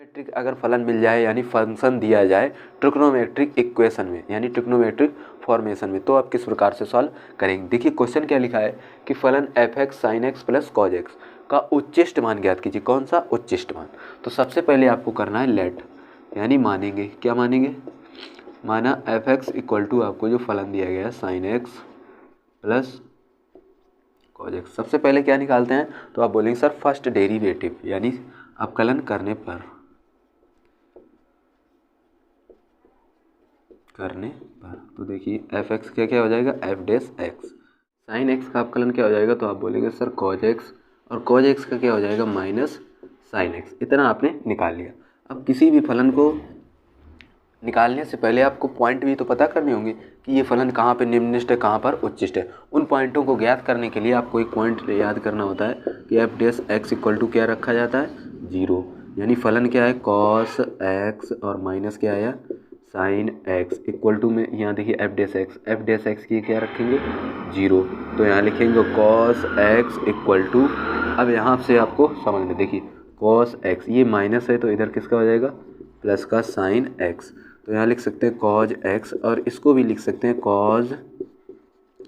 Trigonometric अगर फलन मिल जाए यानी फंक्शन दिया जाए ट्रिग्नोमेट्रिक इक्वेशन में यानी ट्रिग्नोमेट्रिक फॉर्मेशन में, तो आप किस प्रकार से सॉल्व करेंगे। देखिए क्वेश्चन क्या लिखा है कि फलन F x sine x plus cos x का उच्चिष्ट मान ज्ञात कीजिए। कौन सा उच्चिष्ट मान? तो सबसे पहले आपको करना है लेट, यानी मानेंगे। क्या मानेंगे? माना एफ एक्स इक्वल टू आपको जो फलन दिया गया है sine x plus cos x. सबसे पहले क्या निकालते हैं? तो आप बोलेंगे सर फर्स्ट डेरिवेटिव, यानी अवकलन करने पर तो देखिए एफ एक्स क्या क्या हो जाएगा, F dash x. Sine x का अवकलन क्या हो जाएगा? तो आप बोलेंगे सर कॉज एक्स, और कॉज एक्स का क्या हो जाएगा, माइनस साइन एक्स। इतना आपने निकाल लिया। अब किसी भी फलन को निकालने से पहले आपको पॉइंट भी तो पता करने होंगे कि ये फलन कहाँ पे निम्नलिखित है, कहाँ पर उच्चिष्ट है। उन पॉइंटों को ज्ञात करने के लिए आपको एक पॉइंट याद करना होता है कि F dash X equal to क्या रखा जाता है, 0। यानी फलन क्या है, कॉस एक्स और माइनस क्या आया, साइन एक्स इक्वल टू में यहाँ देखिए एफ डैश एक्स की क्या रखेंगे, 0। तो यहाँ लिखेंगे कॉस एक्स इक्वल टू, अब यहाँ से आपको समझ में, देखिए कॉस एक्स ये माइनस है तो इधर किसका हो जाएगा, प्लस का साइन एक्स। तो यहाँ लिख सकते हैं कॉज एक्स, और इसको भी लिख सकते हैं कॉज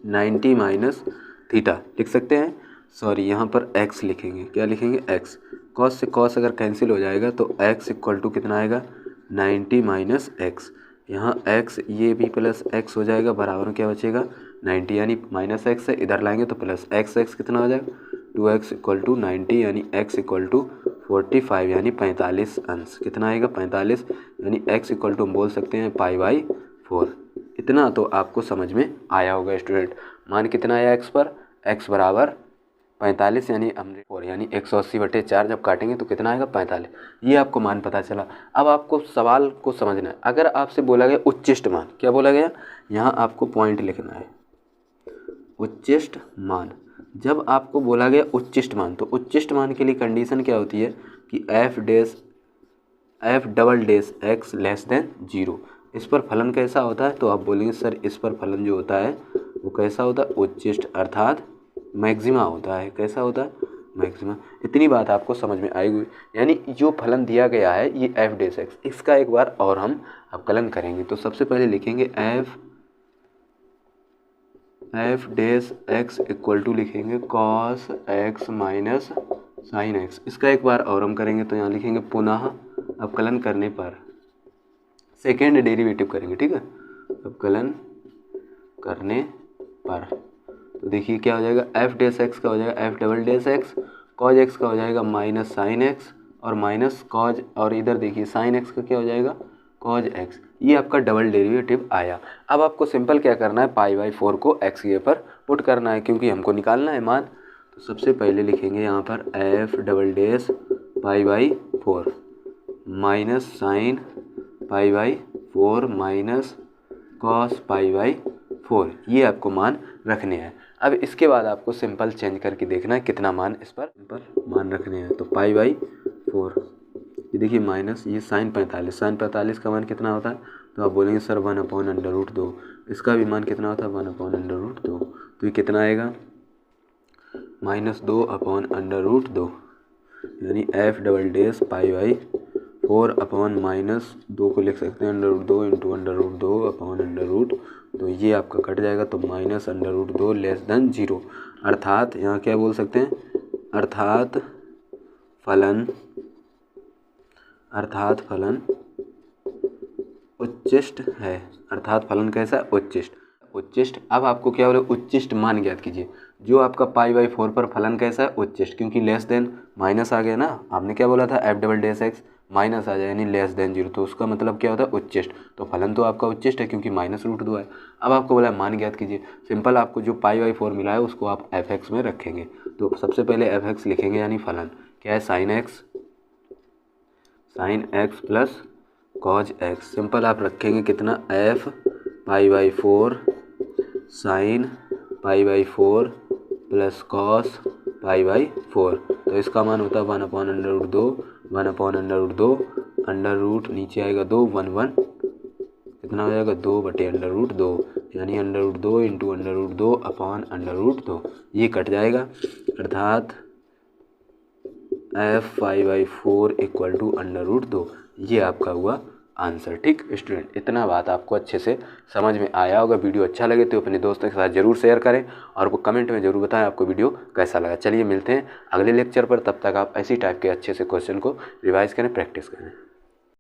90 माइनस थीटा लिख सकते हैं। सॉरी यहाँ पर एक्स लिखेंगे, क्या लिखेंगे, एक्स। कॉस से कॉस अगर कैंसिल हो जाएगा तो एक्स इक्वल टू कितना आएगा, 90 माइनस एक्स। यहाँ एक्स ये भी प्लस एक्स हो जाएगा, बराबर में क्या बचेगा, 90, यानी माइनस एक्स है इधर लाएंगे तो प्लस एक्स कितना हो जाएगा, 2x इक्वल टू 90, यानी x इक्वल टू 45, यानी 45 अंश। कितना आएगा, 45, यानी x इक्वल टू हम बोल सकते हैं π/4। इतना तो आपको समझ में आया होगा स्टूडेंट। मान कितना आया x पर, x बराबर 45, यानी हमने 4, यानी 180/4 जब काटेंगे तो कितना आएगा, 45। ये आपको मान पता चला। अब आपको सवाल को समझना है। अगर आपसे बोला गया उच्चिष्ट मान, क्या बोला गया, यहाँ आपको पॉइंट लिखना है, उच्चिष्ट मान। जब आपको बोला गया उच्चिष्ट मान, तो उच्चिष्ट मान के लिए कंडीशन क्या होती है कि F double dash x less than 0। इस पर फलन कैसा होता है? तो आप बोलेंगे सर इस पर फलन जो होता है वो कैसा होता है, उच्चिष्ट, अर्थात मैक्सिमा होता है। कैसा होता है, मैक्सिमा। इतनी बात आपको समझ में आएगी। यानी जो फलन दिया गया है ये एफ डैश एक्स, इसका एक बार और हम अवकलन करेंगे। तो सबसे पहले लिखेंगे F dash X equal to लिखेंगे cos X minus sine X. इसका एक बार और हम करेंगे तो यहाँ लिखेंगे पुनः अवकलन करने पर, सेकेंड डेरिवेटिव करेंगे, ठीक है, अवकलन करने पर। तो देखिए क्या हो जाएगा, एफ डैश एक्स का हो जाएगा F double dash x, cos x का हो जाएगा माइनस साइन एक्स और माइनस कॉज, और इधर देखिए साइन एक्स का क्या हो जाएगा, कॉज एक्स। ये आपका डबल डेरिवेटिव आया। अब आपको सिंपल क्या करना है, π/4 को एक्स के पर पुट करना है, क्योंकि हमको निकालना है मान। तो सबसे पहले लिखेंगे यहाँ पर F double dash π/4 minus sine π/4 minus cos π/4, ये आपको मान रखने हैं। अब इसके बाद आपको सिंपल चेंज करके देखना है कितना मान इस पर सिंपल मान रखने हैं। तो π/4 ये देखिए माइनस ये साइन 45 का मान कितना होता है? तो आप बोलेंगे सर 1/√2। इसका भी मान कितना होता है, 1/√2। तो ये कितना आएगा, -2/√2, यानी एफ डबल डैश π/4 अपॉन -2 को लिख सकते हैं √2 इंटू √2/√2। तो ये आपका कट जाएगा, तो -√2 लेस देन 0। अर्थात यहाँ क्या बोल सकते हैं, अर्थात फलन उच्चिष्ट है। अर्थात फलन कैसा है, उच्चिष्ट। अब आपको क्या बोले, उच्चिष्ट मान ज्ञात कीजिए। जो आपका π/4 पर फलन कैसा है, उच्चिष्ट, क्योंकि लेस देन माइनस आ गया ना। आपने क्या बोला था, F double dash X minus आ जाए यानी लेस देन 0, तो उसका मतलब क्या होता है, उच्चिष्ट। तो फलन तो आपका उच्चिष्ट है क्योंकि -√2 है। अब आपको बोला मान ज्ञात कीजिए। सिंपल आपको जो π/4 मिला है उसको आप एफ एक्स में रखेंगे। तो सबसे पहले एफ एक्स लिखेंगे, यानी फलन क्या है, sine x plus cos x. Simple आप रखेंगे कितना, एफ π/4 साइन π/4 प्लस कॉस π/4। तो इसका मान होता है 1/√2 अंडर रूट नीचे आएगा 2 1 कितना हो जाएगा, 2/√2, यानी √2 इंटू √2 अपॉन √2। ये कट जाएगा, अर्थात f5/4 इक्वल टू √2। ये आपका हुआ आंसर। ठीक स्टूडेंट, इतना बात आपको अच्छे से समझ में आया होगा। वीडियो अच्छा लगे तो अपने दोस्तों के साथ ज़रूर शेयर करें और वो कमेंट में ज़रूर बताएं आपको वीडियो कैसा लगा। चलिए मिलते हैं अगले लेक्चर पर, तब तक आप ऐसी टाइप के अच्छे से क्वेश्चन को रिवाइज करें, प्रैक्टिस करें।